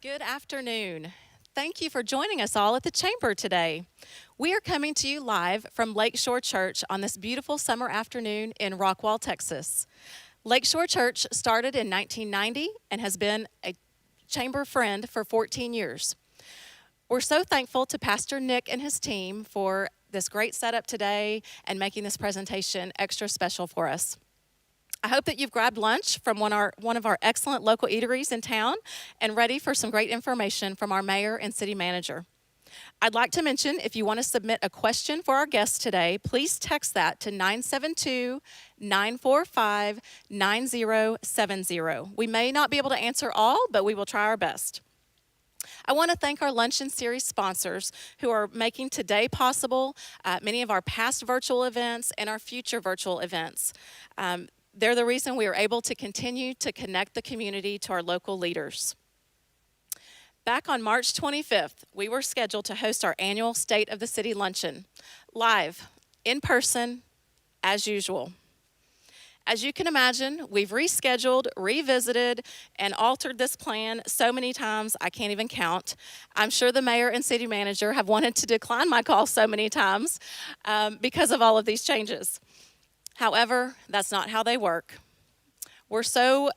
Good afternoon. Thank you for joining us all at the Chamber today. We are coming to you live from Lakeshore Church on this beautiful summer afternoon in Rockwall, Texas. Lakeshore Church started in 1990 and has been a Chamber friend for 14 years. We're so thankful to Pastor Nick and his team for this great setup today and making this presentation extra special for us. I hope that you've grabbed lunch from one of our excellent local eateries in town and ready for some great information from our mayor and city manager. I'd like to mention, if you want to submit a question for our guests today, please text that to 972-945-9070. We may not be able to answer all, but we will try our best. I want to thank our Luncheon Series sponsors who are making today possible, many of our past virtual events and our future virtual events. They're the reason we are able to continue to connect the community to our local leaders. Back on March 25th, we were scheduled to host our annual State of the City Luncheon, live, in person, as usual. As you can imagine, we've rescheduled, revisited, and altered this plan so many times I can't even count. I'm sure the mayor and city manager have wanted to decline my call so many times because of all of these changes. However, that's not how they work. We're so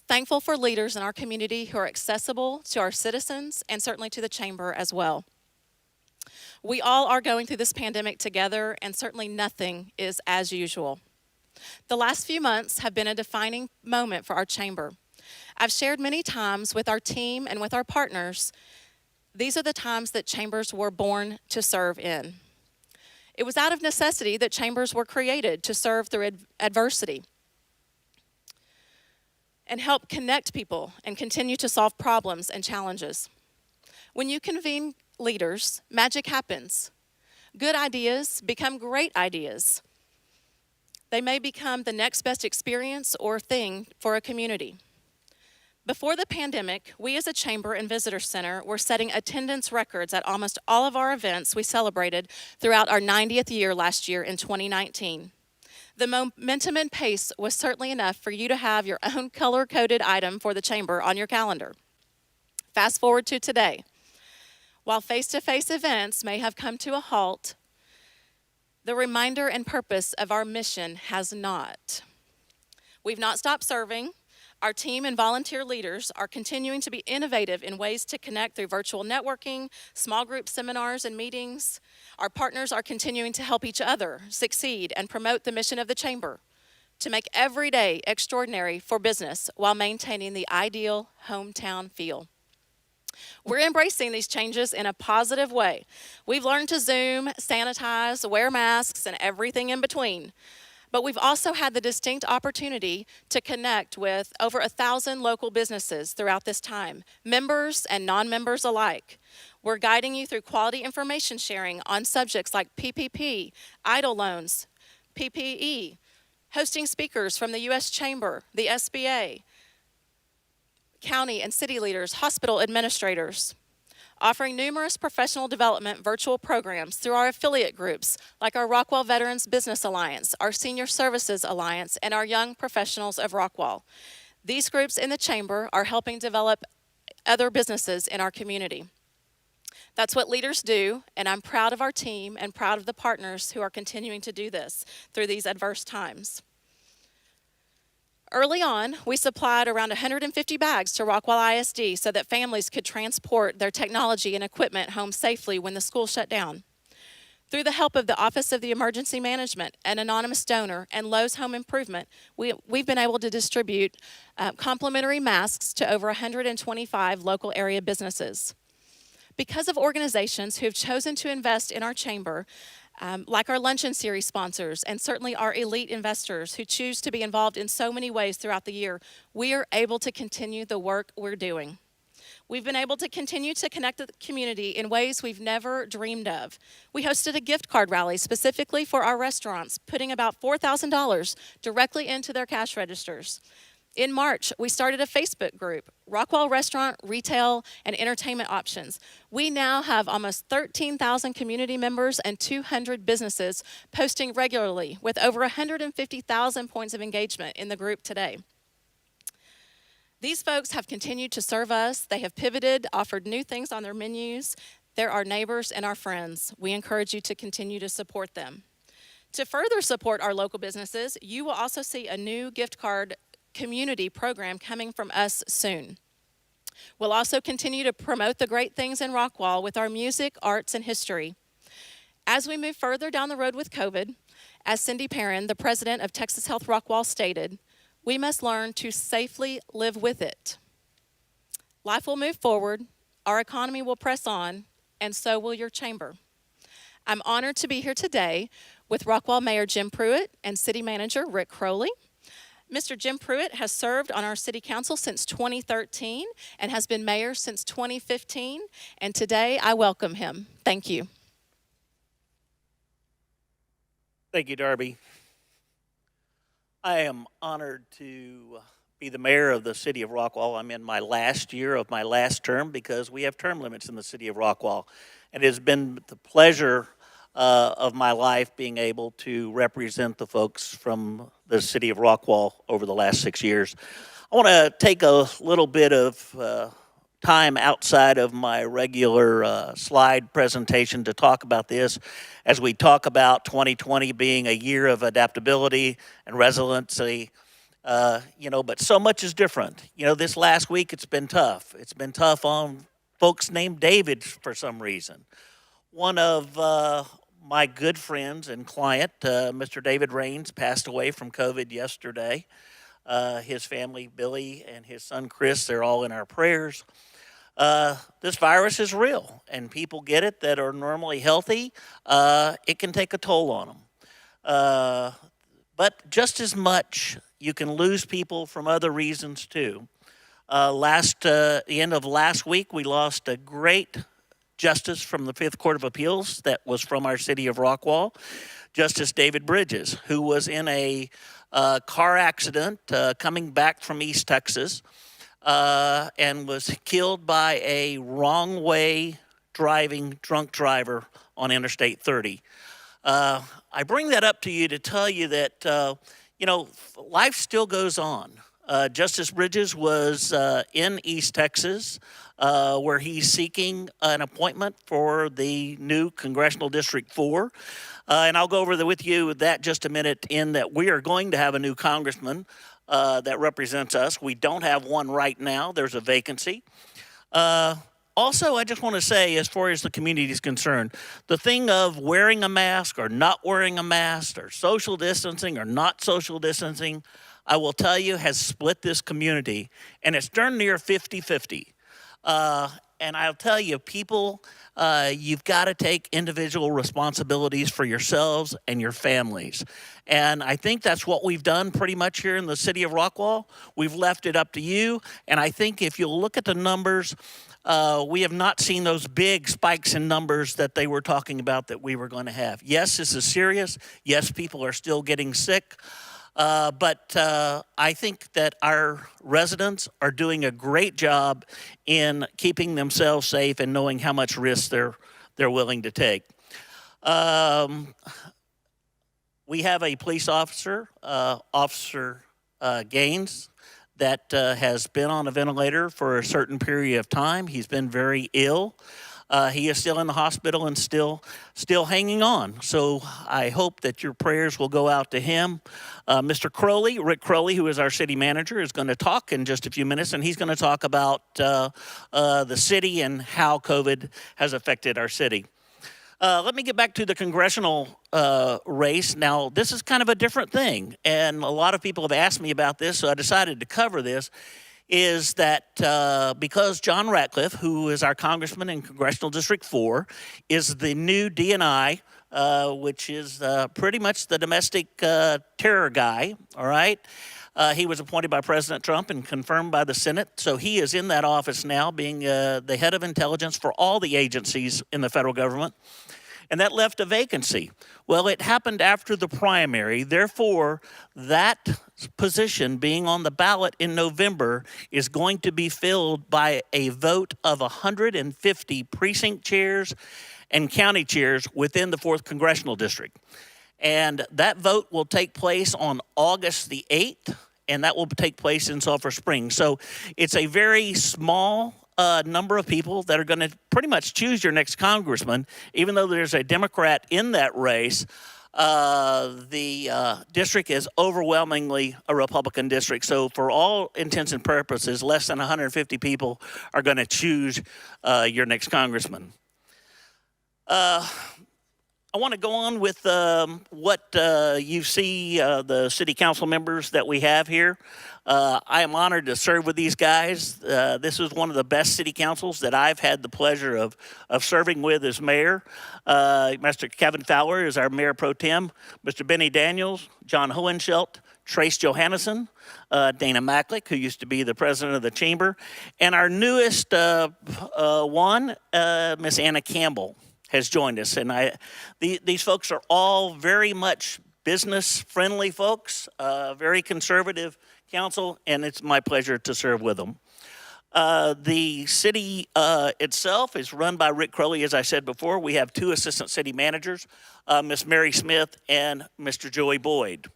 thankful for leaders in our community who are accessible to our citizens and certainly to the Chamber as well. We all are going through this pandemic together, and certainly nothing is as usual. The last few months have been a defining moment for our Chamber. I've shared many times with our team and with our partners, these are the times that chambers were born to serve in. It was out of necessity that chambers were created to serve through adversity and help connect people and continue to solve problems and challenges. When you convene leaders, magic happens. Good ideas become great ideas. They may become the next best experience or thing for a community. Before the pandemic, we as a Chamber and Visitor Center were setting attendance records at almost all of our events we celebrated throughout our 90th year last year in 2019. The momentum and pace was certainly enough for you to have your own color-coded item for the Chamber on your calendar. Fast forward to today. While face-to-face events may have come to a halt, the reminder and purpose of our mission has not. We've not stopped serving. Our team and volunteer leaders are continuing to be innovative in ways to connect through virtual networking, small group seminars and meetings. Our partners are continuing to help each other succeed and promote the mission of the Chamber to make every day extraordinary for business while maintaining the ideal hometown feel. We're embracing these changes in a positive way. We've learned to Zoom, sanitize, wear masks, and everything in between. But we've also had the distinct opportunity to connect with over 1,000 local businesses throughout this time, members and non-members alike. We're guiding you through quality information sharing on subjects like PPP, EIDL loans, PPE, hosting speakers from the U.S. Chamber, the SBA, county and city leaders, hospital administrators, offering numerous professional development virtual programs through our affiliate groups like our Rockwall Veterans Business Alliance, our Senior Services Alliance, and our Young Professionals of Rockwall. These groups in the Chamber are helping develop other businesses in our community. That's what leaders do, and I'm proud of our team and proud of the partners who are continuing to do this through these adverse times. Early on, we supplied around 150 bags to Rockwall ISD so that families could transport their technology and equipment home safely when the school shut down. Through the help of the Office of the Emergency Management, an anonymous donor, and Lowe's Home Improvement, we've been able to distribute complimentary masks to over 125 local area businesses. Because of organizations who have chosen to invest in our Chamber, like our Luncheon Series sponsors and certainly our elite investors who choose to be involved in so many ways throughout the year, we are able to continue the work we're doing. We've been able to continue to connect the community in ways we've never dreamed of. We hosted a gift card rally specifically for our restaurants, putting about $4,000 directly into their cash registers. In March, we started a Facebook group, Rockwall Restaurant, Retail, and Entertainment Options. We now have almost 13,000 community members and 200 businesses posting regularly with over 150,000 points of engagement in the group today. These folks have continued to serve us. They have pivoted, offered new things on their menus. They're our neighbors and our friends. We encourage you to continue to support them. To further support our local businesses, you will also see a new gift card community program coming from us soon. We'll also continue to promote the great things in Rockwall with our music, arts, and history. As we move further down the road with COVID, as Cindy Perrin, the president of Texas Health Rockwall, stated, we must learn to safely live with it. Life will move forward, our economy will press on, and so will your chamber. I'm honored to be here today with Rockwall Mayor Jim Pruitt and City Manager Rick Crowley. Mr. Jim Pruitt has served on our City Council since 2013 and has been mayor since 2015, and today I welcome him. Thank you. Thank you, Darby. I am honored to be the mayor of the city of Rockwall. I'm in my last year of my last term because we have term limits in the city of Rockwall. And it has been the pleasure of my life being able to represent the folks from the city of Rockwall over the last 6 years. I want to take a little bit of time outside of my regular slide presentation to talk about this as we talk about 2020 being a year of adaptability and resiliency. But so much is different. This last week it's been tough. It's been tough on folks named David for some reason. One of my good friends and client, Mr. David Raines, passed away from COVID yesterday. His family, Billy, and his son, Chris, they're all in our prayers. This virus is real, and people get it that are normally healthy. It can take a toll on them. But just as much, you can lose people from other reasons, too. The end of last week, we lost a great justice from the Fifth Court of Appeals that was from our city of Rockwall, Justice David Bridges, who was in a car accident coming back from East Texas and was killed by a wrong-way driving drunk driver on Interstate 30. I bring that up to you to tell you that, life still goes on. Justice Bridges was in East Texas where he's seeking an appointment for the new Congressional District 4. And I'll go over with you that just a minute in that we are going to have a new congressman that represents us. We don't have one right now. There's a vacancy. Also, I just want to say, as far as the community is concerned, the thing of wearing a mask or not wearing a mask or social distancing or not social distancing, I will tell you, has split this community, and it's darn near 50-50. And I'll tell you, people, you've got to take individual responsibilities for yourselves and your families. And I think that's what we've done pretty much here in the city of Rockwall. We've left it up to you. And I think if you'll look at the numbers, we have not seen those big spikes in numbers that they were talking about that we were going to have. Yes, this is serious. Yes, people are still getting sick. But I think that our residents are doing a great job in keeping themselves safe and knowing how much risk they're willing to take. We have a police officer, Officer Gaines, that has been on a ventilator for a certain period of time. He's been very ill. He is still in the hospital and still hanging on. So I hope that your prayers will go out to him. Mr. Crowley, Rick Crowley, who is our city manager, is going to talk in just a few minutes, and he's going to talk about the city and how COVID has affected our city. Let me get back to the congressional race. Now, this is kind of a different thing, and a lot of people have asked me about this, so I decided to cover this. Is that because John Ratcliffe, who is our congressman in Congressional District 4, is the new DNI, which is pretty much the domestic terror guy, all right? He was appointed by President Trump and confirmed by the Senate, so he is in that office now, being the head of intelligence for all the agencies in the federal government. And that left a vacancy. Well, it happened after the primary. Therefore, that position being on the ballot in November is going to be filled by a vote of 150 precinct chairs and county chairs within the 4th Congressional District. And that vote will take place on August the 8th. and that will take place in Sulphur Springs. So it's a very small number of people that are going to pretty much choose your next congressman, even though there's a Democrat in that race. The district is overwhelmingly a Republican district. So for all intents and purposes, less than 150 people are going to choose your next congressman. I want to go on with what you see the city council members that we have here. I am honored to serve with these guys. This is one of the best city councils that I've had the pleasure of serving with as mayor. Mr. Kevin Fowler is our mayor pro tem. Mr. Benny Daniels, John Hohenschelt, Trace Johannesson, Dana Macklick, who used to be the president of the chamber, and our newest one, Miss Anna Campbell, has joined us. And these folks are all very much business-friendly folks, very conservative council, and it's my pleasure to serve with them. The city itself is run by Rick Crowley, as I said before. We have two assistant city managers, Miss Mary Smith and Mr. Joey Boyd.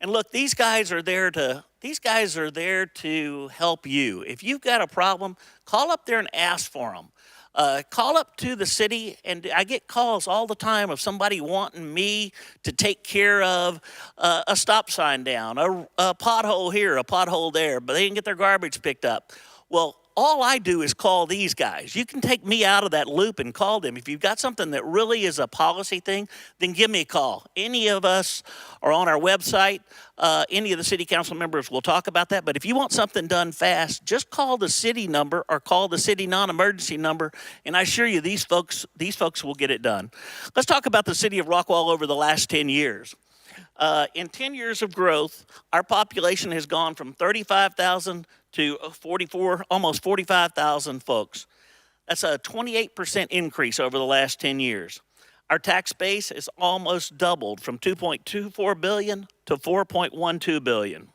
And look, these guys are there to help you. If you've got a problem, call up there and ask for them. Call up to the city, and I get calls all the time of somebody wanting me to take care of a stop sign down, a pothole here, a pothole there, but they didn't get their garbage picked up. Well, all I do is call these guys. You can take me out of that loop and call them. If you've got something that really is a policy thing, then give me a call. Any of us are on our website. Any of the city council members will talk about that. But if you want something done fast, just call the city number or call the city non-emergency number, and I assure you these folks will get it done. Let's talk about the city of Rockwall over the last 10 years. In 10 years of growth, our population has gone from 35,000 to almost 45,000 folks. That's a 28% increase over the last 10 years. Our tax base is almost doubled from $2.24 billion to $4.12 billion.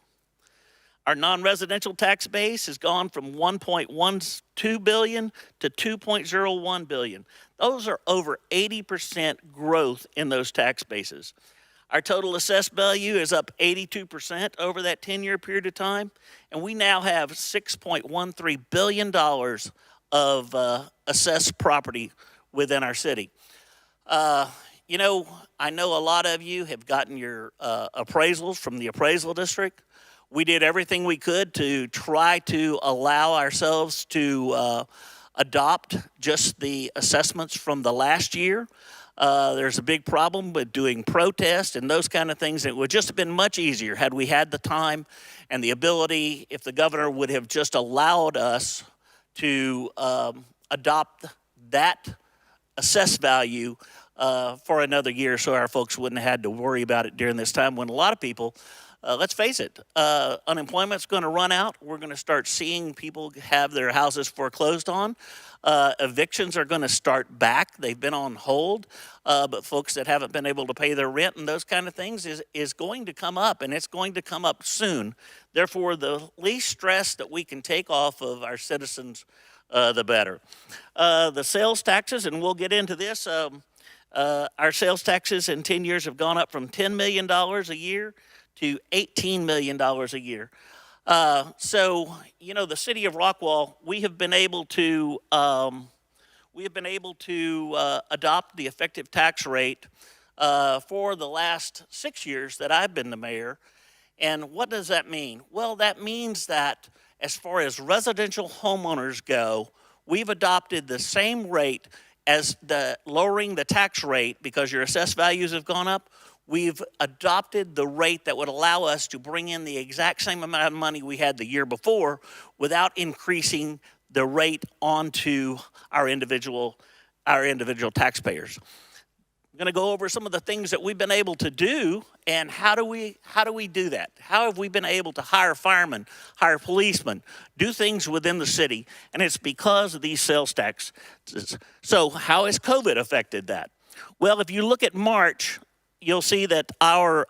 Our non-residential tax base has gone from $1.12 billion to $2.01 billion. Those are over 80% growth in those tax bases. Our total assessed value is up 82% over that 10-year period of time, and we now have $6.13 billion of assessed property within our city. You know, I know a lot of you have gotten your appraisals from the appraisal district. We did everything we could to try to allow ourselves to adopt just the assessments from the last year. There's a big problem with doing protests and those kind of things. It would just have been much easier had we had the time and the ability, if the governor would have just allowed us to adopt that assessed value for another year so our folks wouldn't have had to worry about it during this time when a lot of people, let's face it, unemployment's going to run out. We're going to start seeing people have their houses foreclosed on. Evictions are going to start back. They've been on hold, but folks that haven't been able to pay their rent and those kind of things is going to come up, and it's going to come up soon. Therefore, the least stress that we can take off of our citizens, the better. The sales taxes, and we'll get into this, our sales taxes in 10 years have gone up from $10 million a year to $18 million a year. So, you know, the city of Rockwall, we have been able to adopt the effective tax rate for the last 6 years that I've been the mayor. And what does that mean? Well, that means that as far as residential homeowners go, we've adopted the same rate as lowering the tax rate because your assessed values have gone up. We've adopted the rate that would allow us to bring in the exact same amount of money we had the year before without increasing the rate onto our individual taxpayers. I'm going to go over some of the things that we've been able to do and how do we do that? How have we been able to hire firemen, hire policemen, do things within the city? And it's because of these sales taxes. So how has COVID affected that? Well, if you look at March, you'll see that our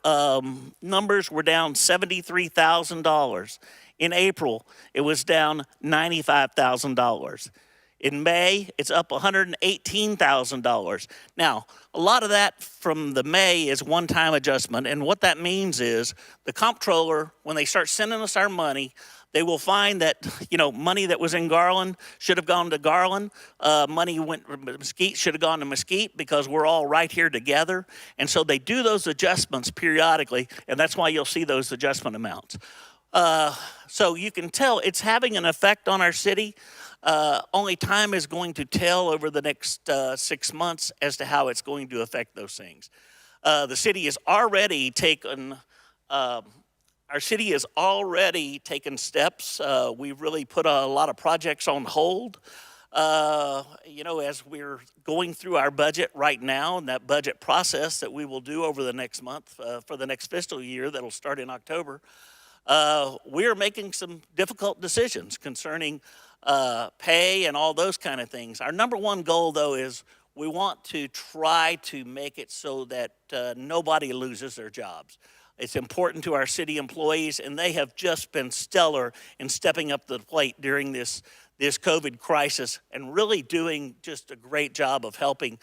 numbers were down $73,000. In April, it was down $95,000. In May, it's up $118,000. Now, a lot of that from the May is one-time adjustment, and what that means is the comptroller, when they start sending us our money, they will find that, money that was in Garland should have gone to Garland. Money went Mesquite should have gone to Mesquite because we're all right here together. And so they do those adjustments periodically, and that's why you'll see those adjustment amounts. So you can tell it's having an effect on our city. Only time is going to tell over the next 6 months as to how it's going to affect those things. The city has already taken steps. We've really put a lot of projects on hold. As we're going through our budget right now, and that budget process that we will do over the next month for the next fiscal year that'll start in October, we're making some difficult decisions concerning pay and all those kind of things. Our number one goal, though, is we want to try to make it so that nobody loses their jobs. It's important to our city employees, and they have just been stellar in stepping up to the plate during this COVID crisis and really doing just a great job of helping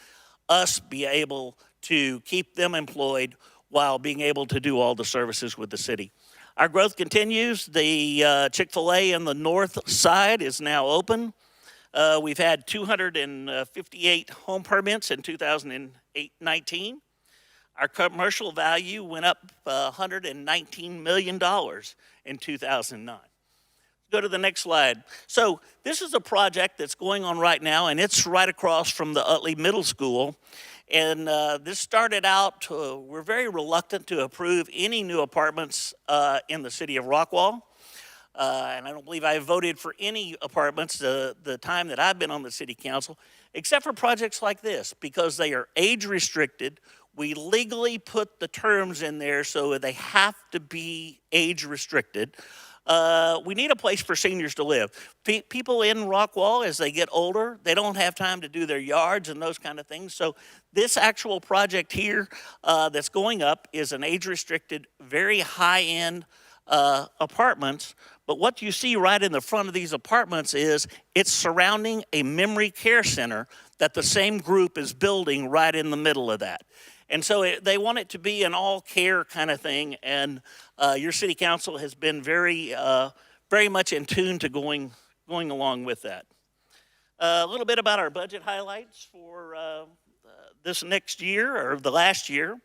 us be able to keep them employed while being able to do all the services with the city. Our growth continues. The Chick-fil-A in the north side is now open. We've had 258 home permits in 2019. Our commercial value went up $119 million in 2009. Go to the next slide. So this is a project that's going on right now, and it's right across from the Utley Middle School. And this started out, we're very reluctant to approve any new apartments in the city of Rockwall. And I don't believe I voted for any apartments the time that I've been on the city council, except for projects like this, because they are age restricted. We legally put the terms in there so they have to be age restricted. We need a place for seniors to live. People in Rockwall, as they get older, they don't have time to do their yards and those kind of things. So this actual project here that's going up is an age-restricted, very high-end apartments. But what you see right in the front of these apartments is it's surrounding a memory care center that the same group is building right in the middle of that. And so they want it to be an all-care kind of thing, and your city council has been very much in tune to going along with that. A little bit about our budget highlights for this next year, or the last year.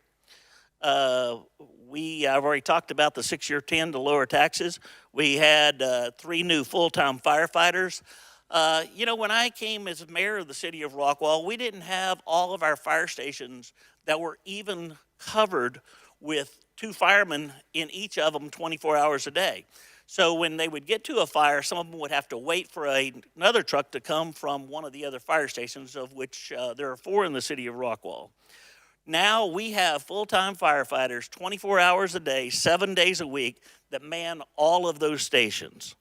I've already talked about the 6-year 10 to lower taxes. We had 3 new full-time firefighters. When I came as mayor of the city of Rockwall, we didn't have all of our fire stations that were even covered with 2 firemen in each of them 24 hours a day. So when they would get to a fire, some of them would have to wait for another truck to come from one of the other fire stations, of which there are 4 in the city of Rockwall. Now we have full-time firefighters 24 hours a day, 7 days a week that man all of those stations.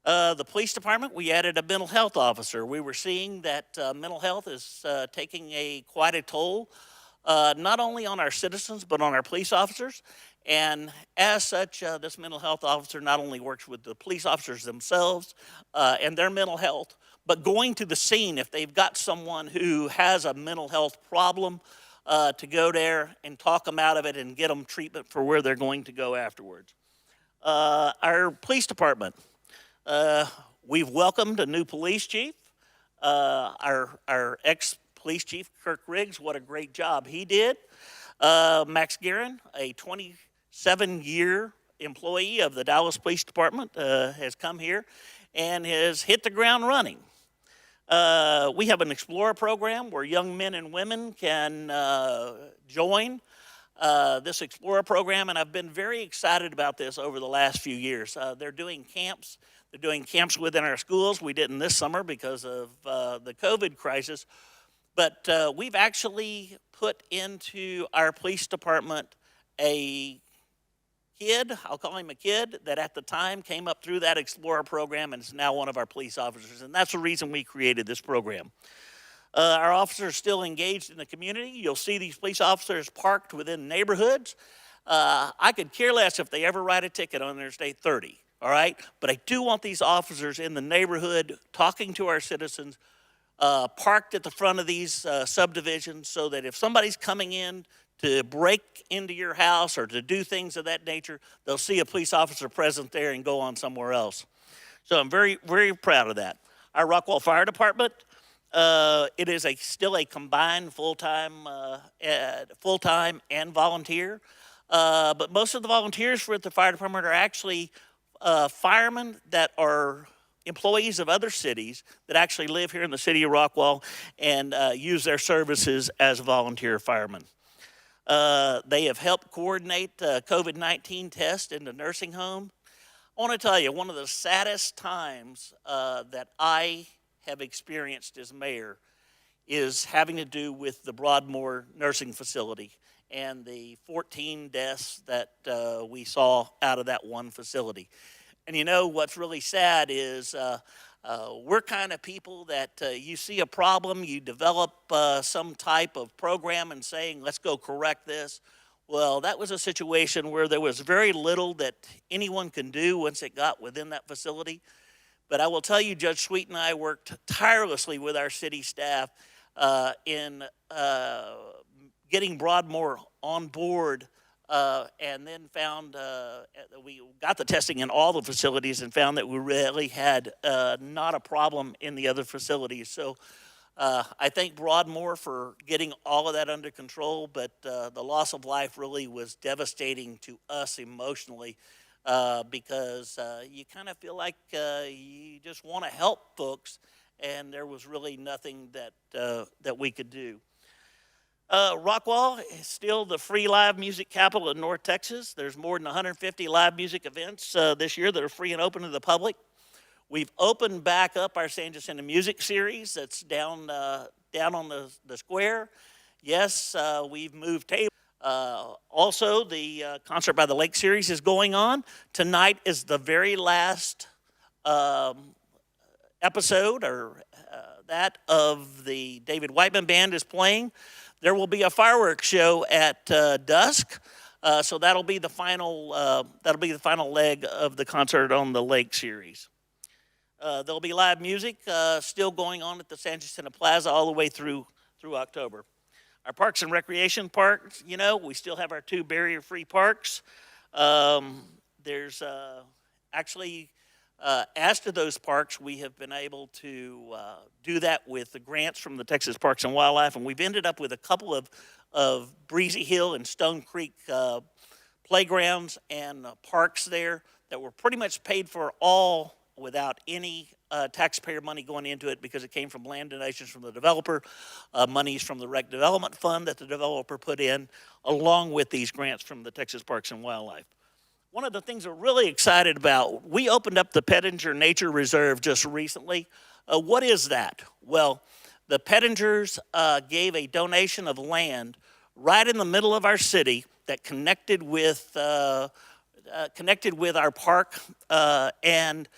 The police department, we added a mental health officer. We were seeing that mental health is taking quite a toll, not only on our citizens, but on our police officers. And as such, this mental health officer not only works with the police officers themselves and their mental health, but going to the scene if they've got someone who has a mental health problem, to go there and talk them out of it and get them treatment for where they're going to go afterwards. Our police department, we've welcomed a new police chief. Our ex-police chief, Kirk Riggs, what a great job he did. Max Guerin, a 27-year employee of the Dallas Police Department, has come here and has hit the ground running. We have an Explorer program where young men and women can join this Explorer program, and I've been very excited about this over the last few years. They're doing camps. They're doing camps within our schools. We didn't this summer because of the COVID crisis, but we've actually put into our police department a kid, I'll call him a kid, that at the time came up through that Explorer program and is now one of our police officers, and that's the reason we created this program. Our officers are still engaged in the community. You'll see these police officers parked within neighborhoods. I could care less if they ever write a ticket on Interstate 30. all right? But I do want these officers in the neighborhood talking to our citizens, parked at the front of these subdivisions, so that if somebody's coming in to break into your house or to do things of that nature, they'll see a police officer present there and go on somewhere else. So I'm very, very proud of that. Our Rockwall Fire Department, it is still a combined full-time and volunteer. But most of the volunteers for the fire department are actually firemen that are employees of other cities that actually live here in the city of Rockwall and use their services as volunteer firemen. They have helped coordinate COVID-19 tests in the nursing home. I want to tell you, one of the saddest times that I have experienced as mayor is having to do with the Broadmoor Nursing Facility and the 14 deaths that we saw out of that one facility. And you know, what's really sad is we're kind of people that you see a problem, you develop some type of program and saying, let's go correct this. Well, that was a situation where there was very little that anyone can do once it got within that facility. But I will tell you, Judge Sweet and I worked tirelessly with our city staff in getting Broadmoor on board, and then found we got the testing in all the facilities and found that we really had not a problem in the other facilities. So I thank Broadmoor for getting all of that under control, but the loss of life really was devastating to us emotionally, because you kind of feel like you just want to help folks, and there was really nothing that we could do. Rockwall is still the free live music capital of North Texas. There's more than 150 live music events this year that are free and open to the public. We've opened back up our San Jacinto Music Series that's down on the square. Yes, we've moved tables. Also, the Concert by the Lake series is going on. Tonight is the very last episode, or that of the David Whiteman Band is playing. There will be a fireworks show at dusk, so that'll be the final leg of the Concert on the Lake series. There'll be live music still going on at the San Jacinto Plaza all the way through October. Our Parks and Recreation parks, you know, we still have our 2 barrier-free parks. There's actually, as to those parks, we have been able to do that with the grants from the Texas Parks and Wildlife, and we've ended up with a couple of Breezy Hill and Stone Creek playgrounds and parks there that were pretty much paid for all without any taxpayer money going into it, because it came from land donations from the developer, monies from the Rec Development Fund that the developer put in, along with these grants from the Texas Parks and Wildlife. One of the things we're really excited about, we opened up the Pettinger Nature Reserve just recently. What is that? Well, the Pettingers gave a donation of land right in the middle of our city that connected with our park, and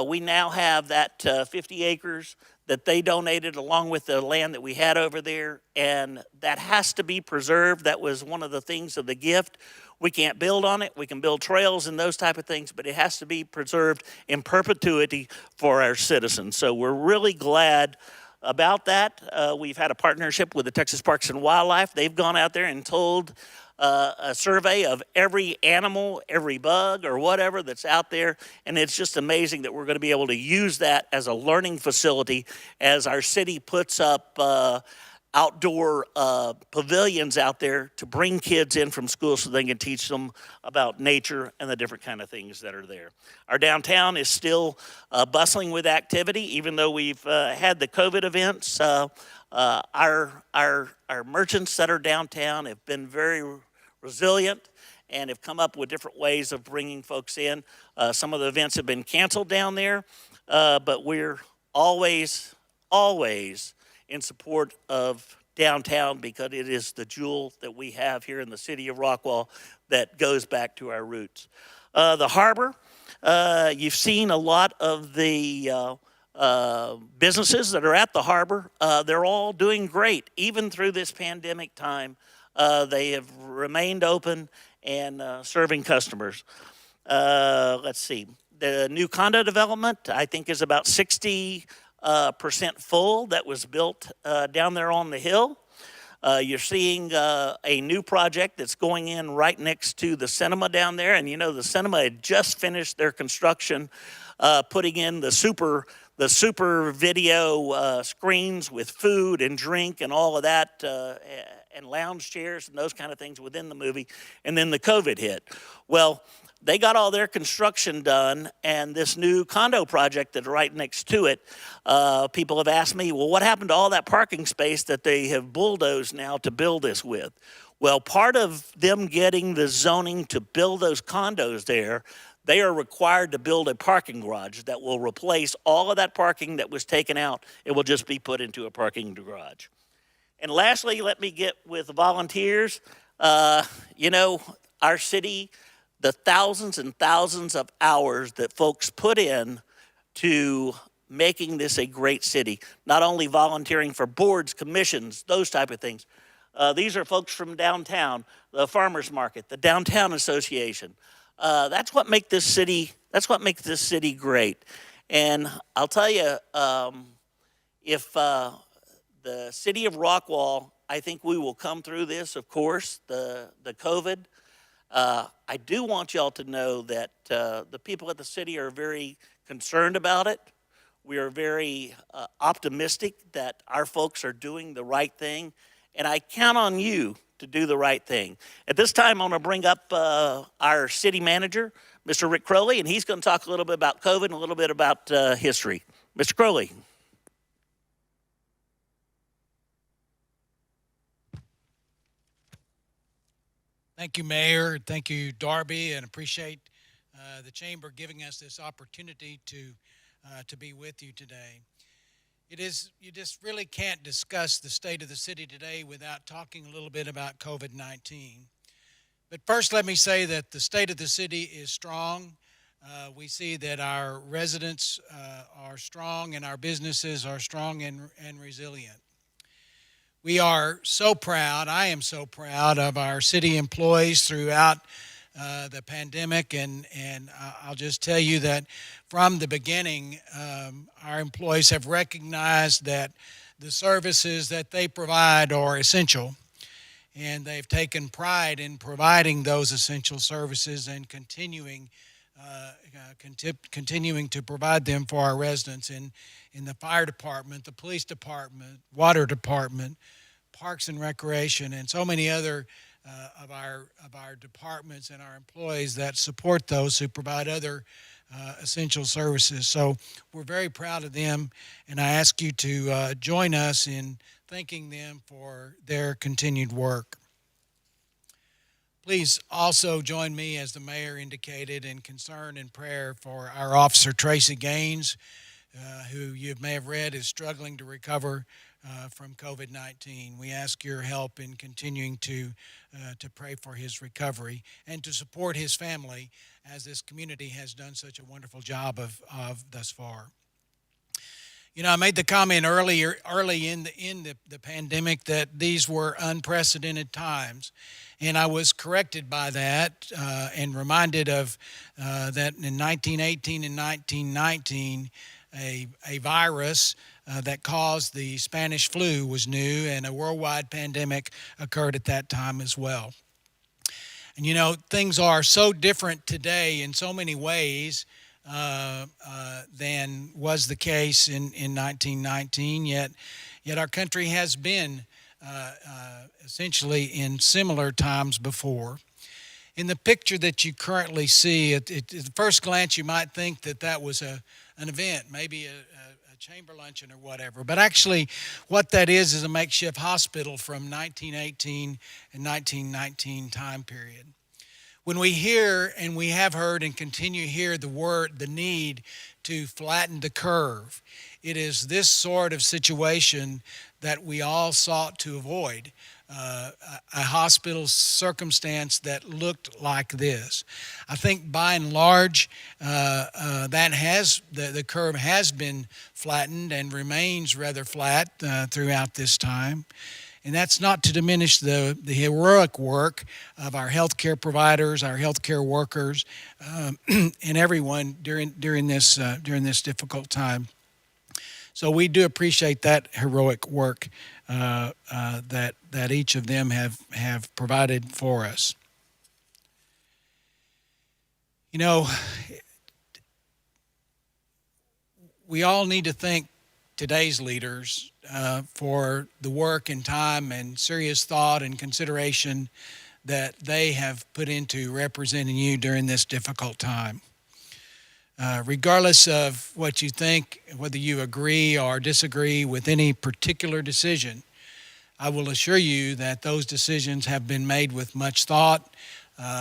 we now have that 50 acres that they donated along with the land that we had over there, and that has to be preserved. That was one of the things of the gift. We can't build on it. We can build trails and those type of things, but it has to be preserved in perpetuity for our citizens. So we're really glad about that. We've had a partnership with the Texas Parks and Wildlife. They've gone out there and told a survey of every animal, every bug or whatever that's out there, and it's just amazing that we're going to be able to use that as a learning facility as our city puts up outdoor pavilions out there to bring kids in from school so they can teach them about nature and the different kind of things that are there. Our downtown is still bustling with activity, even though we've had the COVID events. Our merchants that are downtown have been very resilient and have come up with different ways of bringing folks in. Some of the events have been canceled down there, but we're always in support of downtown because it is the jewel that we have here in the city of Rockwall that goes back to our roots. The harbor, you've seen a lot of the businesses that are at the harbor. They're all doing great. Even through this pandemic time, they have remained open and serving customers. Let's see. The new condo development, I think, is about 60% full that was built down there on the hill. You're seeing a new project that's going in right next to the cinema down there. And you know, the cinema had just finished their construction, putting in the super video screens with food and drink and all of that, and lounge chairs and those kind of things within the movie. And then the COVID hit. Well, they got all their construction done, and this new condo project that's right next to it, people have asked me, well, what happened to all that parking space that they have bulldozed now to build this with? Well, part of them getting the zoning to build those condos there, they are required to build a parking garage that will replace all of that parking that was taken out. It will just be put into a parking garage. And lastly, let me get with volunteers. You know, our city, the thousands and thousands of hours that folks put in to making this a great city, not only volunteering for boards, commissions, those type of things. These are folks from downtown, the farmers market, the downtown association. That's what makes this city great. And I'll tell you, if the city of Rockwall, I think we will come through this, of course, the COVID. I do want y'all to know that the people at the city are very concerned about it. We are very optimistic that our folks are doing the right thing, and I count on you to do the right thing. At this time, I'm going to bring up our city manager, Mr. Rick Crowley, and he's going to talk a little bit about COVID and a little bit about history. Mr. Crowley. Thank you, Mayor. Thank you, Darby, and appreciate the Chamber giving us this opportunity to be with you today. You just really can't discuss the state of the city today without talking a little bit about COVID-19. But first, let me say that the state of the city is strong. We see that our residents are strong and our businesses are strong and resilient. We are so proud, I am so proud of our city employees throughout the pandemic, and I'll just tell you that from the beginning, our employees have recognized that the services that they provide are essential, and they've taken pride in providing those essential services and continuing to provide them for our residents in the fire department, the police department, water department, parks and recreation, and so many other of our departments and our employees that support those who provide other essential services. So we're very proud of them, and I ask you to join us in thanking them for their continued work. Please also join me, as the mayor indicated, in concern and prayer for our officer Tracy Gaines, who you may have read is struggling to recover from COVID-19. We ask your help in continuing to pray for his recovery and to support his family, as this community has done such a wonderful job of thus far. You know, I made the comment early in the pandemic that these were unprecedented times, and I was corrected by that and reminded of that in 1918 and 1919, a virus that caused the Spanish flu was new, and a worldwide pandemic occurred at that time as well. And you know, things are so different today in so many ways than was the case in 1919, yet our country has been essentially in similar times before. In the picture that you currently see, at first glance you might think that was an event, maybe a chamber luncheon or whatever. But actually what that is a makeshift hospital from 1918 and 1919 time period. When we hear, and we have heard and continue to hear the need to flatten the curve, it is this sort of situation that we all sought to avoid. A hospital circumstance that looked like this. I think by and large the curve has been flattened and remains rather flat throughout this time. And that's not to diminish the heroic work of our healthcare providers, our healthcare workers, and everyone during this difficult time. So we do appreciate that heroic work that each of them have provided for us. You know, we all need to thank today's leaders for the work and time and serious thought and consideration that they have put into representing you during this difficult time. Regardless of what you think, whether you agree or disagree with any particular decision, I will assure you that those decisions have been made with much thought,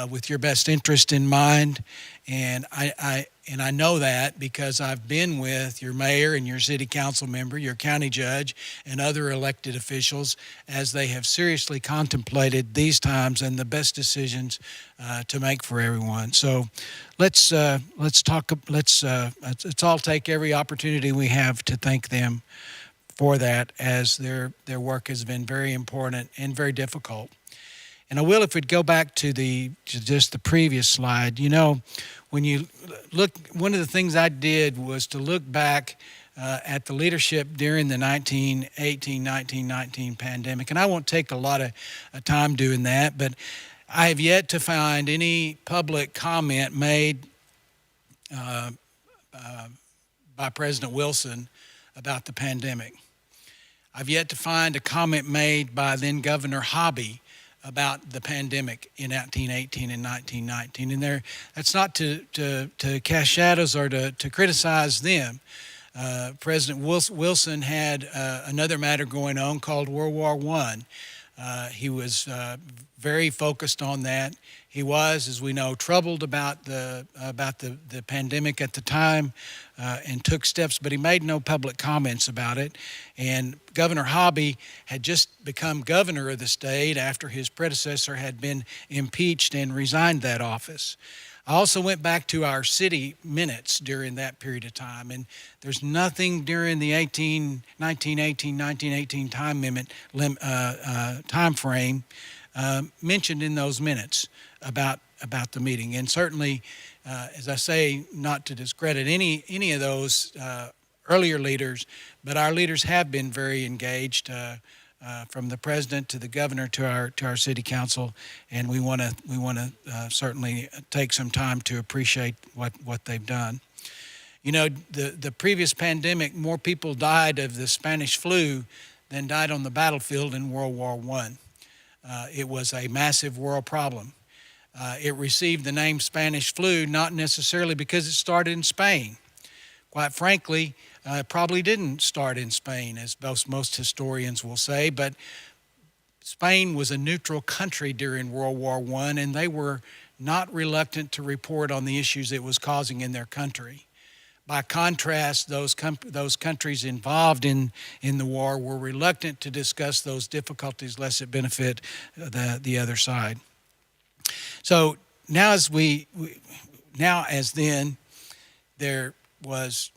with your best interest in mind, and I know that because I've been with your mayor and your city council member, your county judge, and other elected officials as they have seriously contemplated these times and the best decisions to make for everyone. So let's talk. Let's all take every opportunity we have to thank them for that, as their work has been very important and very difficult. And I will, if we'd go back to just the previous slide, you know, when you look, one of the things I did was to look back at the leadership during the 1918-1919 pandemic. And I won't take a lot of time doing that, but I have yet to find any public comment made by President Wilson about the pandemic. I've yet to find a comment made by then Governor Hobby about the pandemic in 1918 and 1919. And that's not to cast shadows or to criticize them. President Wilson had another matter going on called World War I. He was very focused on that. He was, as we know, troubled about the pandemic at the time and took steps, but he made no public comments about it. And Governor Hobby had just become governor of the state after his predecessor had been impeached and resigned that office. I also went back to our city minutes during that period of time, and there's nothing during the 1918 time frame mentioned in those minutes about the meeting. And certainly, as I say, not to discredit any of those earlier leaders, but our leaders have been very engaged, from the president to the governor to our city council, and we want to certainly take some time to appreciate what they've done. You know, the previous pandemic, more people died of the Spanish flu than died on the battlefield in World War I. It was a massive world problem. It received the name Spanish flu not necessarily because it started in Spain. Quite frankly, it probably didn't start in Spain, as most historians will say, but Spain was a neutral country during World War I, and they were not reluctant to report on the issues it was causing in their country. By contrast, those countries involved in the war were reluctant to discuss those difficulties lest it benefit the other side. So now as then, there was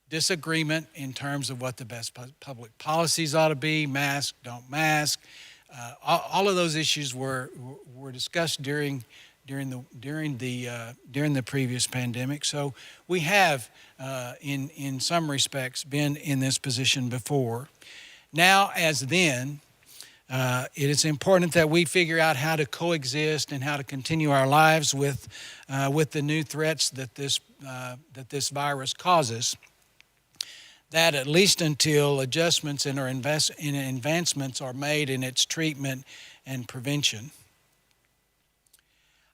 disagreement in terms of what the best public policies ought to be, mask, don't mask. All of those issues were discussed during the previous pandemic. So we have, in some respects, been in this position before. Now, as then, it is important that we figure out how to coexist and how to continue our lives with the new threats that this virus causes. That at least until adjustments and advancements are made in its treatment and prevention.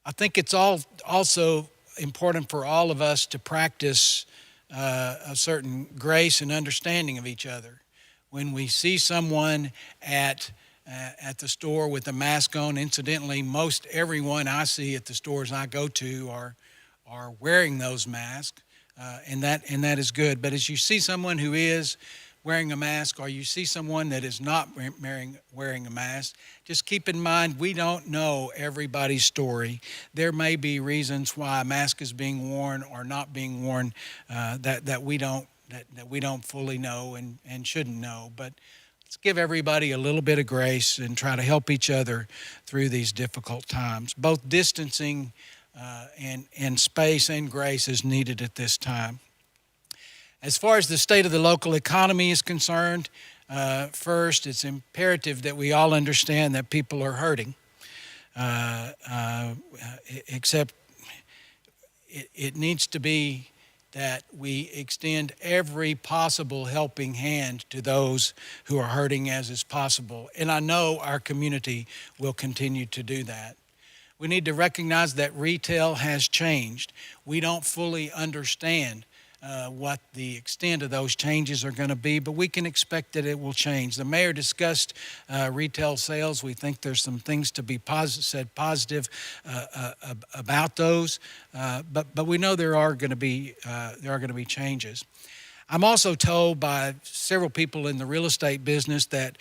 I think it's also important for all of us to practice a certain grace and understanding of each other. When we see someone at the store with a mask on, incidentally, most everyone I see at the stores I go to are wearing those masks, and that is good. But as you see someone who is wearing a mask, or you see someone that is not wearing a mask, just keep in mind we don't know everybody's story. There may be reasons why a mask is being worn or not being worn that we don't fully know and shouldn't know. But let's give everybody a little bit of grace and try to help each other through these difficult times. Both distancing and space and grace is needed at this time. As far as the state of the local economy is concerned, first, it's imperative that we all understand that people are hurting. Except it needs to be that we extend every possible helping hand to those who are hurting as is possible. And I know our community will continue to do that. We need to recognize that retail has changed. We don't fully understand what the extent of those changes are going to be, but we can expect that it will change. The mayor discussed retail sales. We think there's some things to be said positive about those, but we know there are going to be changes. I'm also told by several people in the real estate business that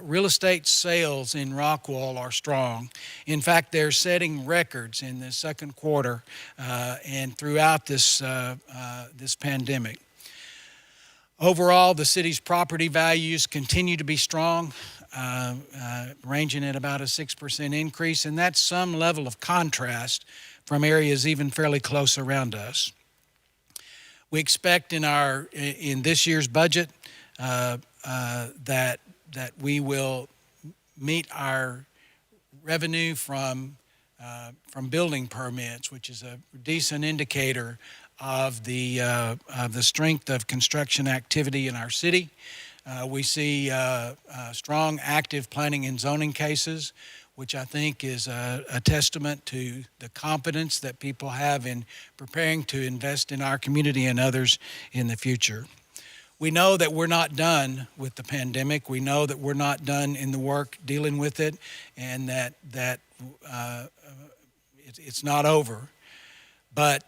real estate sales in Rockwall are strong. In fact, they're setting records in the second quarter and throughout this pandemic. Overall, the city's property values continue to be strong, ranging at about a 6% increase, and that's some level of contrast from areas even fairly close around us. We expect in this year's budget that we will meet our revenue from building permits, which is a decent indicator of the strength of construction activity in our city. We see strong active planning and zoning cases, which I think is a testament to the confidence that people have in preparing to invest in our community and others in the future. We know that we're not done with the pandemic. We know that we're not done in the work dealing with it, and that it's not over. But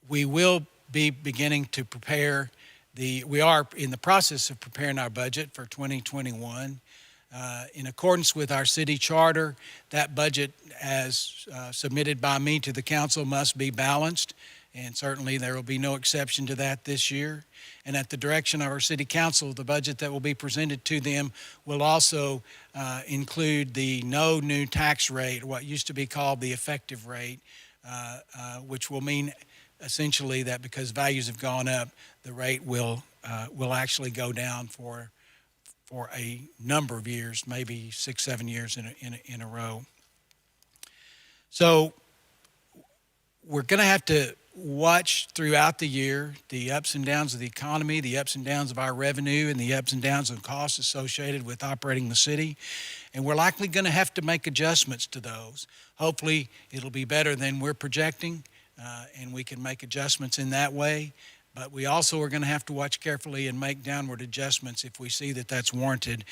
we will be beginning to prepare we are in the process of preparing our budget for 2021. In accordance with our city charter, that budget as submitted by me to the council must be balanced, and certainly there will be no exception to that this year. And at the direction of our city council, the budget that will be presented to them will also include the no new tax rate, what used to be called the effective rate, which will mean essentially that because values have gone up, the rate will actually go down for a number of years, maybe 6-7 years in a row. So we're going to have to watch throughout the year the ups and downs of the economy, the ups and downs of our revenue, and the ups and downs of costs associated with operating the city. And we're likely going to have to make adjustments to those. Hopefully it'll be better than we're projecting, and we can make adjustments in that way. But we also are going to have to watch carefully and make downward adjustments if we see that that's warranted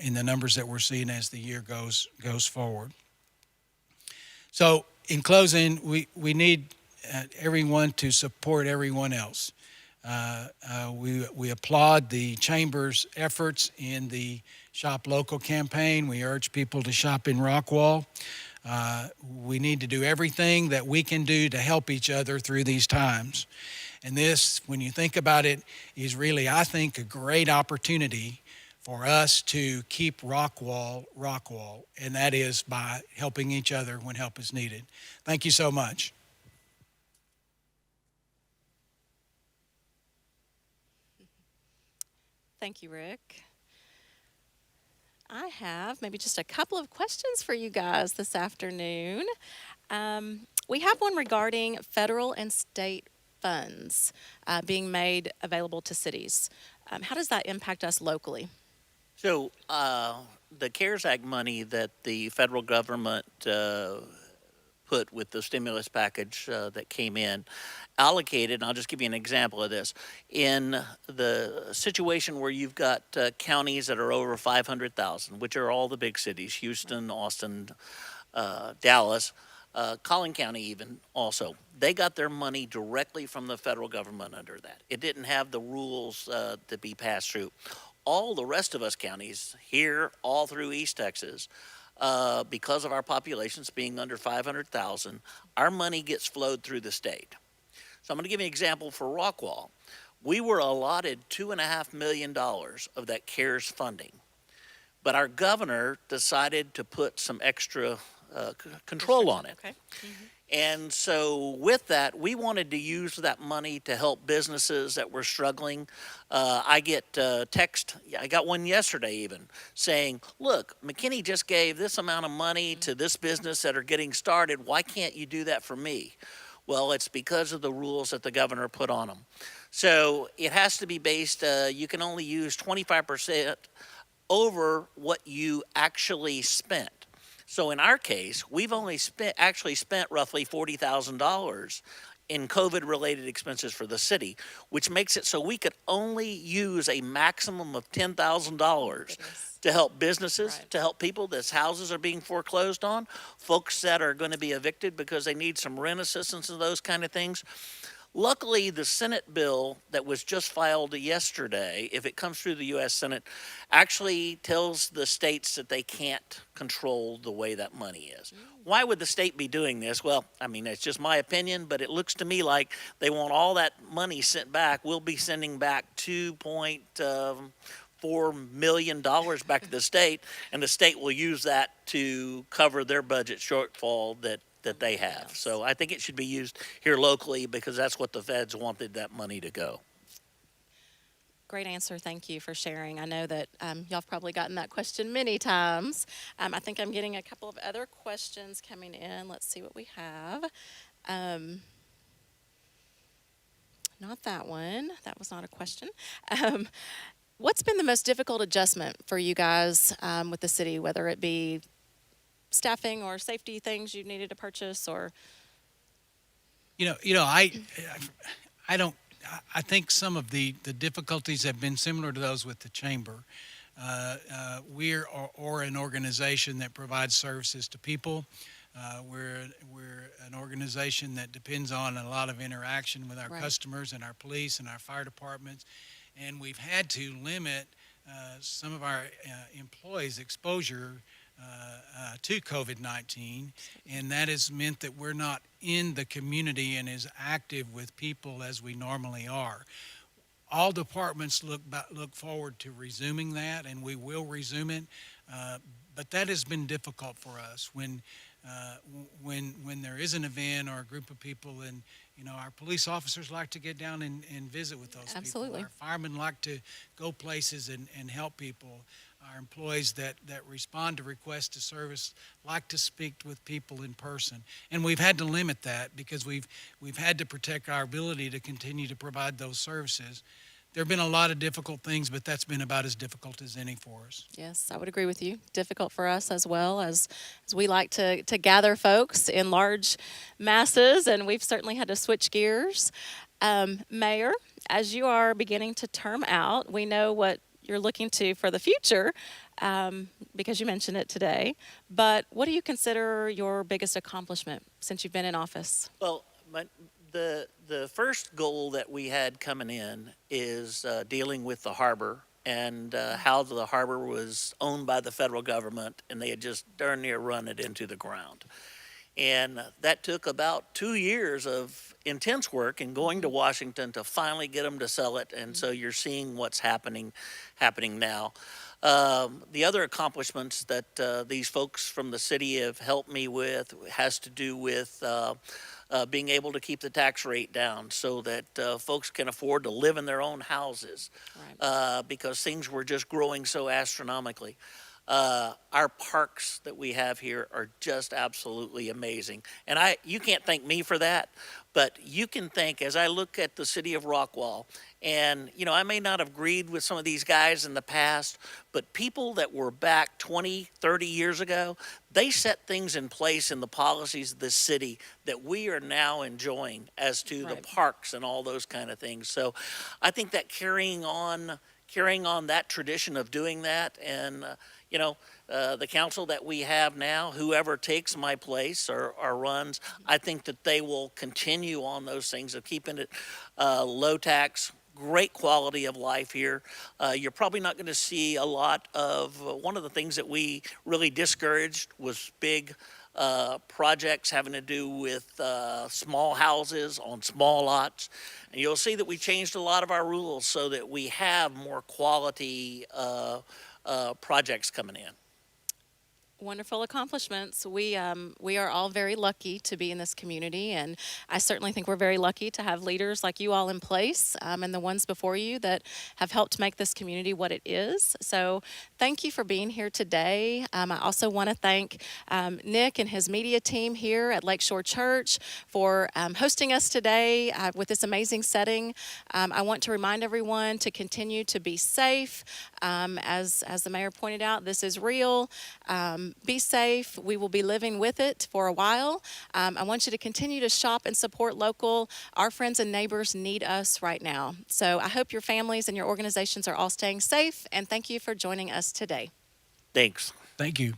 in the numbers that we're seeing as the year goes forward. So in closing, we need everyone to support everyone else. We applaud the Chamber's efforts in the Shop Local campaign. We urge people to shop in Rockwall. We need to do everything that we can do to help each other through these times. And this, when you think about it, is really, I think, a great opportunity for us to keep Rockwall, and that is by helping each other when help is needed. Thank you so much. Thank you, Rick. I have maybe just a couple of questions for you guys this afternoon. We have one regarding federal and state funds being made available to cities. How does that impact us locally? So the CARES Act money that the federal government put with the stimulus package that came in, allocated, and I'll just give you an example of this. In the situation where you've got counties that are over 500,000, which are all the big cities, Houston, Austin, Dallas, Collin County even also, they got their money directly from the federal government under that. It didn't have the rules to be passed through. All the rest of us counties here, all through East Texas, because of our populations being under 500,000, our money gets flowed through the state. So I'm going to give you an example for Rockwall. We were allotted $2.5 million of that CARES funding, but our governor decided to put some extra control on it. Okay. And so with that, we wanted to use that money to help businesses that were struggling. I get text, I got one yesterday even, saying, look, McKinney just gave this amount of money to this business that are getting started. Why can't you do that for me? Well, it's because of the rules that the governor put on them. So it has to be based, you can only use 25% over what you actually spent. So in our case, we've only actually spent roughly $40,000 in COVID-related expenses for the city, which makes it so we could only use a maximum of $10,000 to help businesses, Right. to help people that's houses are being foreclosed on, folks that are going to be evicted because they need some rent assistance and those kind of things. Luckily, the Senate bill that was just filed yesterday, if it comes through the U.S. Senate, actually tells the states that they can't control the way that money is. Why would the state be doing this? Well, I mean, it's just my opinion, but it looks to me like they want all that money sent back. We'll be sending back $2.4 million back to the state, and the state will use that to cover their budget shortfall that they have. Yes. So I think it should be used here locally because that's what the feds wanted that money to go. Great answer. Thank you for sharing. I know that y'all have probably gotten that question many times. I think I'm getting a couple of other questions coming in. Let's see what we have. Not that one. That was not a question. What's been the most difficult adjustment for you guys with the city, whether it be staffing or safety things you needed to purchase, or I don't. I think some of the difficulties have been similar to those with the chamber. We're an organization that provides services to people. We're an organization that depends on a lot of interaction with our Right. customers and our police and our fire departments, and we've had to limit some of our employees' exposure to COVID-19, and that has meant that we're not in the community and as active with people as we normally are. All departments look forward to resuming that, and we will resume it. But that has been difficult for us when there is an event or a group of people, and our police officers like to get down and visit with those Absolutely. people. Our firemen like to go places and help people. Our employees that respond to requests to service like to speak with people in person, and we've had to limit that because we've had to protect our ability to continue to provide those services. There have been a lot of difficult things, but that's been about as difficult as any for us. yes, I would agree with you. Difficult for us as well, as we like to gather folks in large masses, and we've certainly had to switch gears. Mayor, as you are beginning to term out, we know what you're looking to for the future, because you mentioned it today. But what do you consider your biggest accomplishment since you've been in office? Well, the first goal that we had coming in is dealing with the harbor and how the harbor was owned by the federal government, and they had just darn near run it into the ground. And that took about 2 years of intense work and going to Washington to finally get them to sell it. And so you're seeing what's happening now. The other accomplishments that these folks from the city have helped me with has to do with being able to keep the tax rate down so that folks can afford to live in their own houses, Right. because things were just growing so astronomically. Our parks that we have here are just absolutely amazing. And you can't thank me for that, but you can thank, as I look at the city of Rockwall, and, I may not have agreed with some of these guys in the past, but people that were back 20, 30 years ago, they set things in place in the policies of the city that we are now enjoying as to the Right. parks and all those kind of things. So I think that carrying on that tradition of doing that, and the council that we have now, whoever takes my place or runs, I think that they will continue on those things of keeping it low tax, great quality of life here. You're probably not going to see a lot of one of the things that we really discouraged was big projects having to do with small houses on small lots. And you'll see that we changed a lot of our rules so that we have more quality projects coming in. Wonderful accomplishments. We are all very lucky to be in this community, and I certainly think we're very lucky to have leaders like you all in place, and the ones before you that have helped make this community what it is. So thank you for being here today. I also want to thank Nick and his media team here at Lakeshore Church for hosting us today with this amazing setting. I want to remind everyone to continue to be safe. As the mayor pointed out, this is real. Be safe. We will be living with it for a while. I want you to continue to shop and support local. Our friends and neighbors need us right now. So I hope your families and your organizations are all staying safe, and thank you for joining us today. Thanks. Thank you.